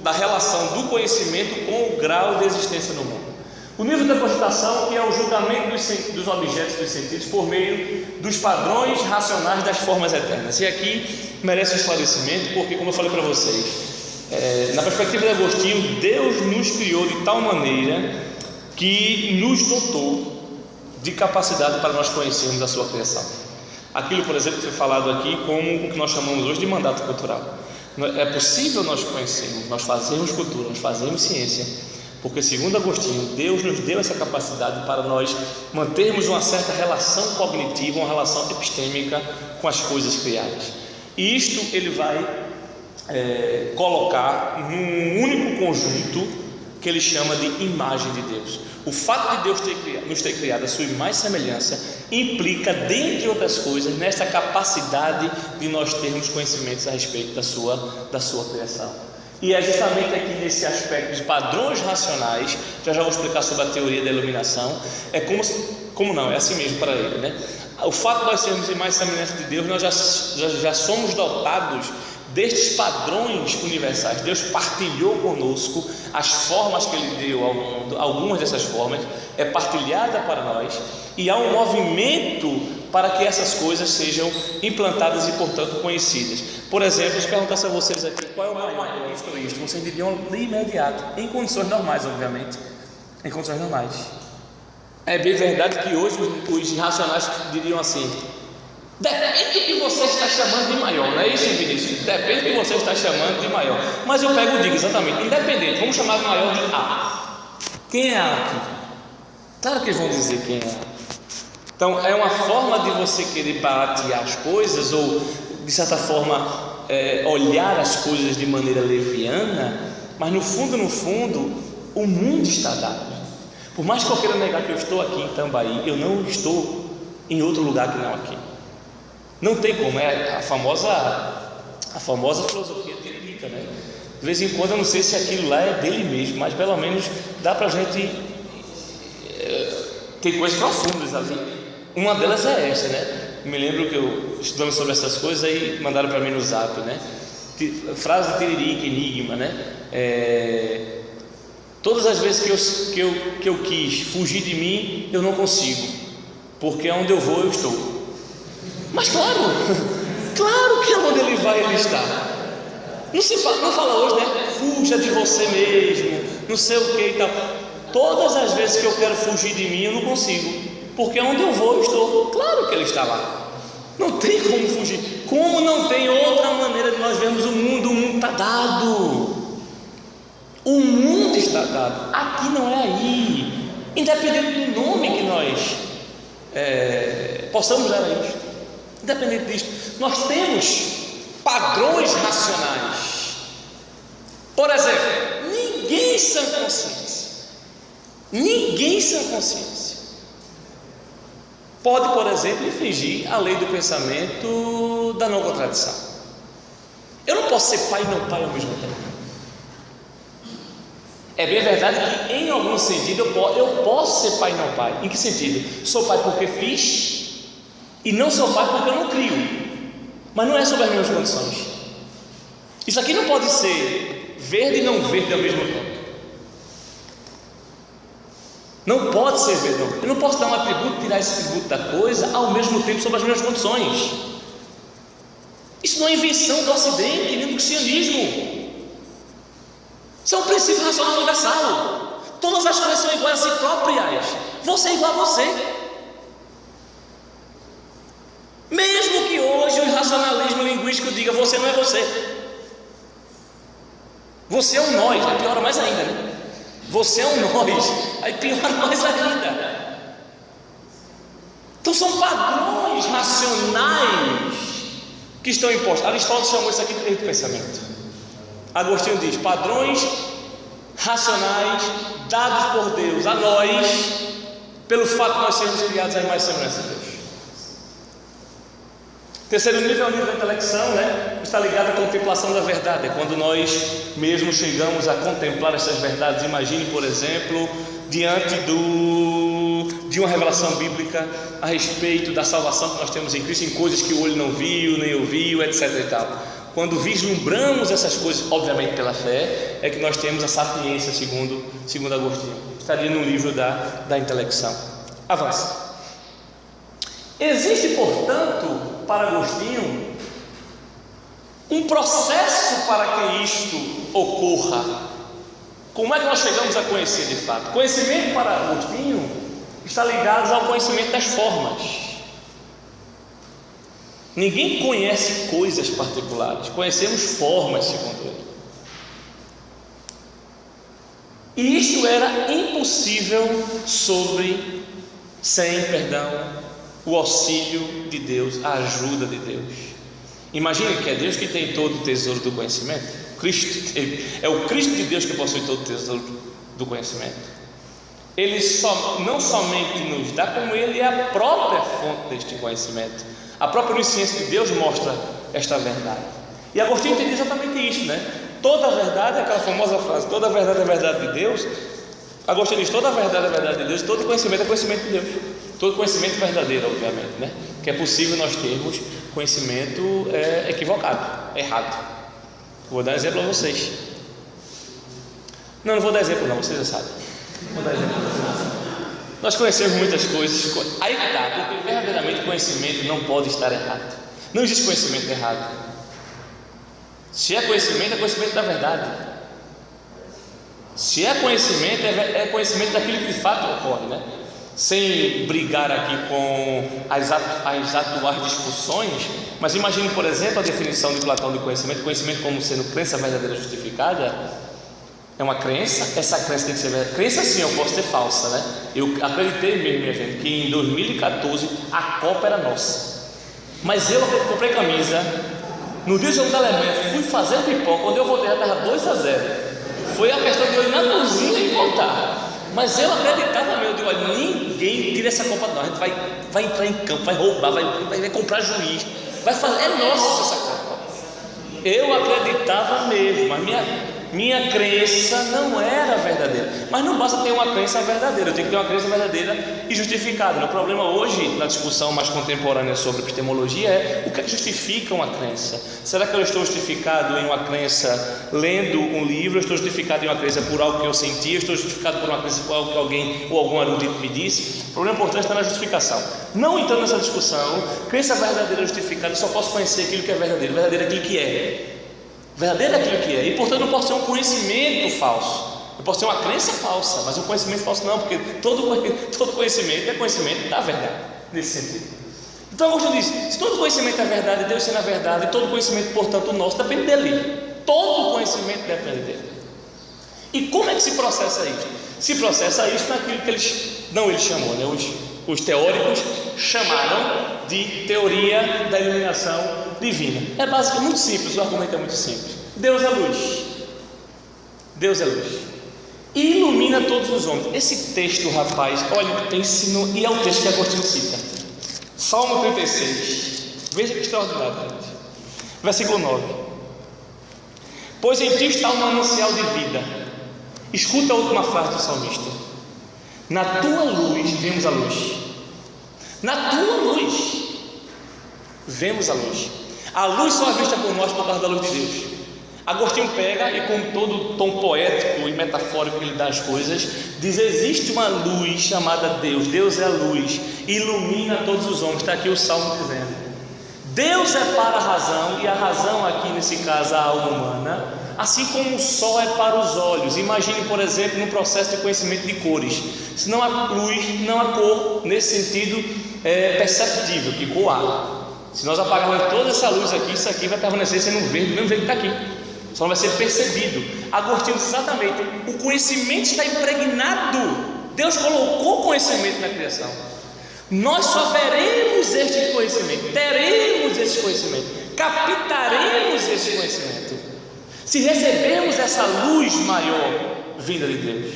da relação do conhecimento com o grau de existência no mundo. O nível da cogitação, que é o julgamento dos objetos dos sentidos por meio dos padrões racionais das formas eternas. E aqui merece esclarecimento, porque, como eu falei para vocês, na perspectiva de Agostinho, Deus nos criou de tal maneira que nos dotou de capacidade para nós conhecermos a sua criação. Aquilo, por exemplo, que foi falado aqui como o que nós chamamos hoje de mandato cultural. É possível nós conhecermos, nós fazermos cultura, nós fazermos ciência, porque, segundo Agostinho, Deus nos deu essa capacidade para nós mantermos uma certa relação cognitiva, uma relação epistêmica com as coisas criadas. E isto ele vai colocar num único conjunto que ele chama de imagem de Deus. O fato de Deus nos ter criado a sua imagem e semelhança implica, dentre outras coisas, nessa capacidade de nós termos conhecimentos a respeito da sua criação. E é justamente aqui nesse aspecto de padrões racionais, já vou explicar sobre a teoria da iluminação. É como não, é assim mesmo para ele, né? O fato de nós sermos imagem e semelhança de Deus, nós já somos dotados destes padrões universais. Deus partilhou conosco as formas que Ele deu ao mundo. Algumas dessas formas é partilhada para nós, e há um movimento para que essas coisas sejam implantadas e, portanto, conhecidas. Por exemplo, se perguntasse a vocês aqui qual é o maior isto, vocês diriam de imediato, em condições normais, obviamente, em condições normais. É bem verdade que hoje os racionais diriam assim: depende do que você está chamando de maior, não é isso, Vinícius? Depende do que você está chamando de maior. Mas eu pego e digo exatamente, independente, vamos chamar de maior de A. Quem é A aqui? Claro que eles vão dizer quem é A. Então é uma forma de você querer baratear as coisas, ou de certa forma olhar as coisas de maneira leviana, mas no fundo, o mundo está dado. Por mais que eu queira negar que eu estou aqui em Tambaí, eu não estou em outro lugar que não aqui. Não tem como, é a famosa filosofia tiririca, né? De vez em quando eu não sei se aquilo lá é dele mesmo, mas pelo menos dá para a gente ter coisas profundas ali. Uma delas é essa, né? Me lembro que eu estudando sobre essas coisas, aí mandaram para mim no zap, né? Frase de tiririca, enigma, né? Todas as vezes que eu quis fugir de mim, eu não consigo, porque onde eu vou eu estou. Mas claro que onde ele vai ele está. Não fala hoje, né? Fuja de você mesmo, não sei o que e tal. Todas as vezes que eu quero fugir de mim, eu não consigo, porque onde eu vou eu estou. Claro que ele está lá. Não tem como fugir. Como não tem outra maneira de nós vermos o mundo? O mundo está dado. O mundo está dado. Aqui não é aí. Independente do nome que nós possamos dar a isto, independente disto, nós temos padrões racionais. Por exemplo, ninguém sem consciência pode, por exemplo, infringir a lei do pensamento da não contradição. Eu não posso ser pai e não pai ao mesmo tempo. É bem verdade que, em algum sentido, eu posso ser pai e não pai. Em que sentido? Sou pai porque fiz, e não sou pai porque eu não crio. Mas não é sob as mesmas condições. Isso aqui não pode ser verde e não verde ao mesmo tempo. Não pode ser verde, não. Eu não posso dar um atributo, tirar esse atributo da coisa ao mesmo tempo sob as mesmas condições. Isso não é invenção do Ocidente, nem do cristianismo. Isso é um princípio racional universal. Todas as coisas são iguais a si próprias. Você é igual a você. Mesmo que hoje o racionalismo linguístico diga você não é você. Você é um nós, aí piora mais ainda, né? Você é um nós, aí piora mais ainda. Então são padrões racionais que estão impostos. Aristóteles chamou isso aqui de lei do pensamento. Agostinho diz: padrões racionais dados por Deus a nós, pelo fato de nós sermos criados à imagem e semelhança de Deus. Terceiro nível é o nível da intelecção, né? Está ligado à contemplação da verdade. É quando nós mesmos chegamos a contemplar essas verdades. Imagine, por exemplo, diante de uma revelação bíblica a respeito da salvação que nós temos em Cristo, em coisas que o olho não viu, nem ouviu, etc. e tal. Quando vislumbramos essas coisas, obviamente pela fé, é que nós temos a sapiência, segundo Agostinho. Estaria no livro da intelecção. Avance. Existe, portanto, para Agostinho, um processo para que isto ocorra. Como é que nós chegamos a conhecer de fato? Conhecimento para Agostinho está ligado ao conhecimento das formas. Ninguém conhece coisas particulares, conhecemos formas, segundo ele. E isto era impossível sem o auxílio de Deus, a ajuda de Deus. Imagine que é Deus que tem todo o tesouro do conhecimento. É o Cristo de Deus que possui todo o tesouro do conhecimento. Ele não somente nos dá, como Ele é a própria fonte deste conhecimento. A própria onisciência de Deus mostra esta verdade. E Agostinho entende exatamente isso, né? Toda a verdade, aquela famosa frase, toda a verdade é verdade de Deus. Agostinho diz, toda a verdade é verdade de Deus, todo conhecimento é conhecimento de Deus. Todo conhecimento verdadeiro, obviamente, né? Que é possível nós termos conhecimento equivocado, errado. Vou dar exemplo a vocês. Não vou dar exemplo não, vocês já sabem. Vou dar exemplo a vocês. Nós conhecemos muitas coisas. Aí que está, porque verdadeiramente conhecimento não pode estar errado. Não existe conhecimento errado. Se é conhecimento da verdade. Se é conhecimento daquilo que de fato ocorre, né? Sem brigar aqui com as atuais discussões, mas imagine, por exemplo, a definição de Platão de conhecimento como sendo crença verdadeira justificada. É uma crença, essa crença tem que ser verdadeira. Crença sim, eu posso ter falsa, né? Eu acreditei mesmo, minha gente, que em 2014 a Copa era nossa, mas eu comprei camisa no dia do jogo da Alemanha, fui fazer pipoca, quando eu voltei já estava 2-0. Foi a questão de eu ir na cozinha e voltar. Mas eu acreditava mesmo, eu digo, olha, ninguém tira essa Copa não, a gente vai entrar em campo, vai roubar, vai comprar juiz, vai fazer, é nossa essa Copa. Eu acreditava mesmo, mas minha crença não era verdadeira. Mas não basta ter uma crença verdadeira, eu tenho que ter uma crença verdadeira e justificada. O problema hoje, na discussão mais contemporânea sobre epistemologia, é o que justifica uma crença. Será que eu estou justificado em uma crença lendo um livro? Eu estou justificado em uma crença por algo que eu senti? Eu estou justificado por uma crença por algo que alguém ou algum erudito me disse? O problema importante está na justificação. Não entrando nessa discussão, crença verdadeira justificada, eu só posso conhecer aquilo que é verdadeiro. Verdadeiro é aquilo que é. Verdadeiro é aquilo que é, e portanto não pode ser um conhecimento falso. Eu posso ter uma crença falsa, mas um conhecimento falso não, porque todo conhecimento é conhecimento da verdade, nesse sentido. Então Agostinho diz, se todo conhecimento é verdade, Deus sendo a verdade, e todo conhecimento, portanto, nosso, depende dele. Todo conhecimento depende dele. E como é que se processa isso? Se processa isso naquilo que ele chamou, né? Os teóricos chamaram de teoria da iluminação divina. É basicamente muito simples, o argumento é muito simples. Deus é luz. Deus é luz. E ilumina todos os homens. Esse texto, rapaz, olha, e é o texto que Agostinho cita. Salmo 36. Veja que extraordinário, gente. Versículo 9. Pois em ti está um manancial de vida. Escuta a última frase do salmista. Na tua luz vemos a luz. Na tua luz vemos a luz. A luz só é vista por nós por causa da luz de Deus. Agostinho pega e, com todo o tom poético e metafórico que ele dá às coisas, diz: existe uma luz chamada Deus. Deus é a luz, ilumina todos os homens. Está aqui o Salmo dizendo: Deus é para a razão, e a razão aqui nesse caso a alma humana, assim como o sol é para os olhos. Imagine, por exemplo, no processo de conhecimento de cores. Se não há luz, não há cor, nesse sentido perceptível, que cor há. Se nós apagarmos toda essa luz aqui, isso aqui vai permanecer sendo verde do mesmo jeito que está aqui, só não vai ser percebido. Agostinho diz exatamente: o conhecimento está impregnado. Deus colocou conhecimento na criação. Nós só veremos este conhecimento, teremos esse conhecimento, captaremos esse conhecimento, se recebermos essa luz maior vinda de Deus.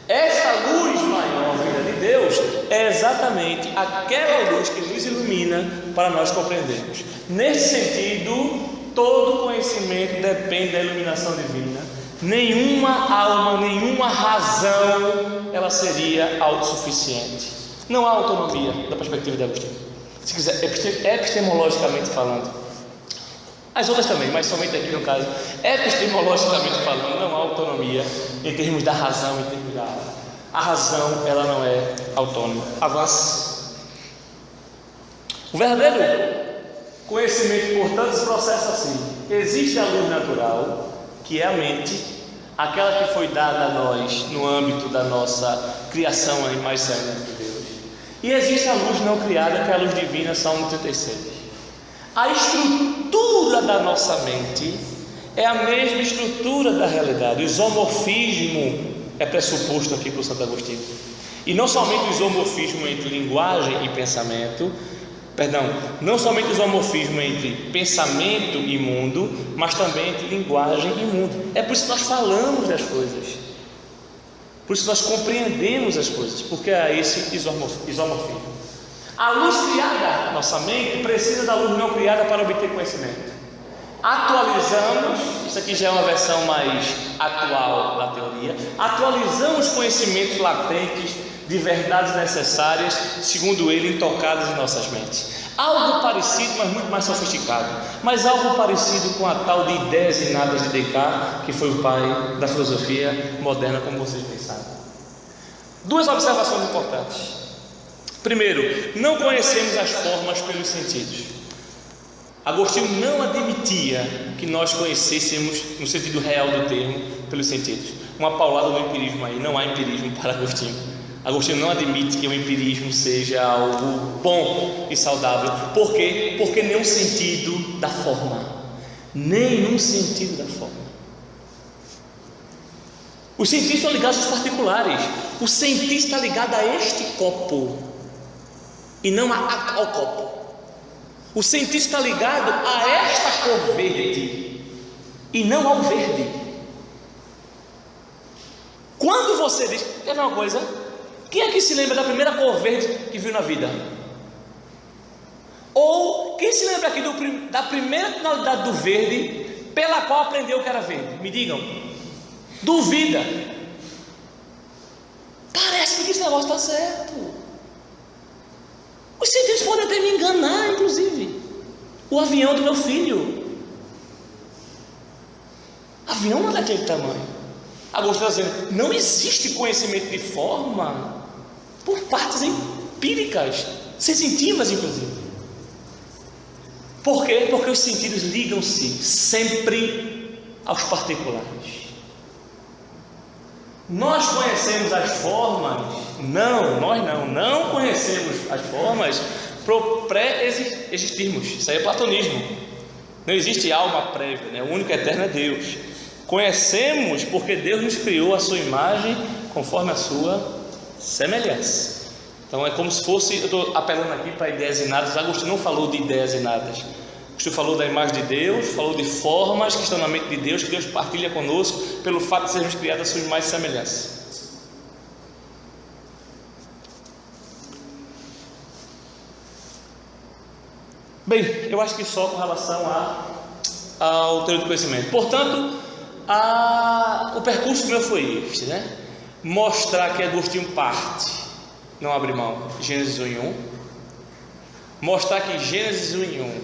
Essa luz maior vinda de Deus é é exatamente aquela luz que nos ilumina para nós compreendermos. Nesse sentido, todo conhecimento depende da iluminação divina. Nenhuma alma, nenhuma razão, ela seria autossuficiente. Não há autonomia da perspectiva de Agostinho. Se quiser, epistemologicamente falando. As outras também, mas somente aqui no caso, epistemologicamente falando, não há autonomia em termos da razão, em termos da alma. A razão, ela não é autônoma. Avance. O verdadeiro conhecimento, portanto, se processa assim: existe a luz natural, que é a mente, aquela que foi dada a nós no âmbito da nossa criação em mais semelhança de Deus, e existe a luz não criada, que é a luz divina, Salmo 36. A estrutura da nossa mente é a mesma estrutura da realidade. O isomorfismo é pressuposto aqui por Santo Agostinho, e não somente o isomorfismo entre linguagem e pensamento, não somente o isomorfismo entre pensamento e mundo, mas também entre linguagem e mundo. É por isso que nós falamos das coisas, por isso que nós compreendemos as coisas, porque há esse isomorfismo. A luz criada na nossa mente precisa da luz não criada para obter conhecimento. Atualizamos, isso aqui já é uma versão mais atual da teoria, atualizamos conhecimentos latentes de verdades necessárias, segundo ele, intocadas em nossas mentes. Algo parecido, mas muito mais sofisticado, mas algo parecido com a tal de ideias inatas de Descartes, que foi o pai da filosofia moderna, como vocês bem sabem. Duas observações importantes. Primeiro, não conhecemos as formas pelos sentidos. Agostinho não admitia que nós conhecêssemos, no sentido real do termo, pelos sentidos. Uma paulada do empirismo aí, não há empirismo para Agostinho. Agostinho não admite que o empirismo seja algo bom e saudável. Por quê? Porque nenhum sentido da forma. Nenhum sentido da forma. Os cientistas estão ligados aos particulares. O cientista está ligado a este copo e não ao copo. O cientista está ligado a esta cor verde e não ao verde. Quando você diz, quer ver uma coisa? Quem aqui se lembra da primeira cor verde que viu na vida? Ou quem se lembra aqui da primeira tonalidade do verde pela qual aprendeu que era verde? Me digam. Duvida. Parece que esse negócio está certo. Os cientistas podem até me enganar, inclusive. O avião do meu filho. Avião não é daquele tamanho. Agostinho está dizendo, não existe conhecimento de forma por partes empíricas, sensitivas inclusive. Por quê? Porque os sentidos ligam-se sempre aos particulares. Nós conhecemos as formas? Não, nós não conhecemos as formas por pré-existirmos. Isso aí é platonismo. Não existe alma prévia, né? O único eterno é Deus. Conhecemos porque Deus nos criou a sua imagem conforme a sua semelhança. Então é como se fosse, eu estou apelando aqui para ideias inatas. Agostinho não falou de ideias inatas. Agostinho falou da imagem de Deus, falou de formas que estão na mente de Deus, que Deus partilha conosco pelo fato de sermos criados a sua imagem e semelhança. Bem, eu acho que só com relação ao teoria do conhecimento. Portanto, o percurso meu foi este, né? Mostrar que Agostinho parte, não abre mão, Gênesis 1 em 1. Mostrar que Gênesis 1 em 1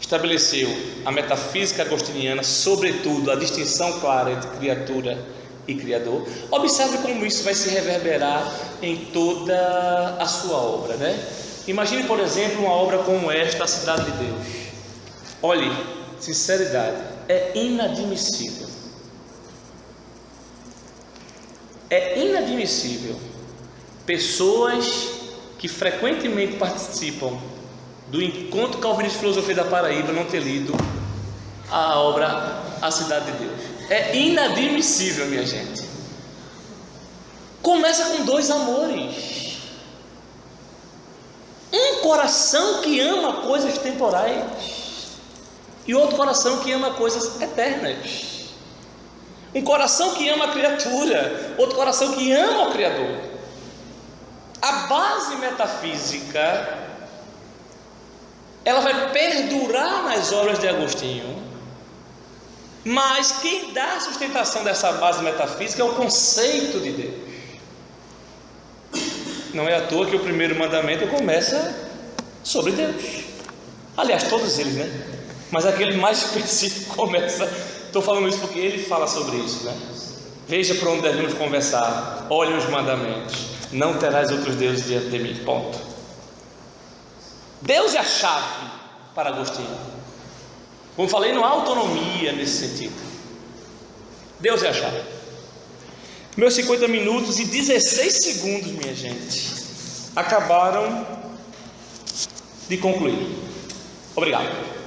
estabeleceu a metafísica agostiniana, sobretudo a distinção clara entre criatura e criador. Observe como isso vai se reverberar em toda a sua obra, né? Imagine, por exemplo, uma obra como esta, A Cidade de Deus. Olhe, sinceridade, é inadmissível. É inadmissível pessoas que frequentemente participam do Encontro Calvinista de Filosofia da Paraíba não ter lido a obra A Cidade de Deus. É inadmissível, minha gente. Começa com dois amores. Um coração que ama coisas temporais e outro coração que ama coisas eternas. Um coração que ama a criatura, outro coração que ama o Criador. A base metafísica, ela vai perdurar nas obras de Agostinho, mas quem dá a sustentação dessa base metafísica é o conceito de Deus. Não é à toa que o primeiro mandamento começa sobre Deus. Aliás, todos eles, né? Mas aquele mais específico começa. Estou falando isso porque ele fala sobre isso, né? Veja para onde devemos conversar. Olhe os mandamentos. Não terás outros deuses diante de mim. Ponto. Deus é a chave para Agostinho. Como falei, não há autonomia nesse sentido. Deus é a chave. Meus 50 minutos e 16 segundos, minha gente, acabaram de concluir. Obrigado.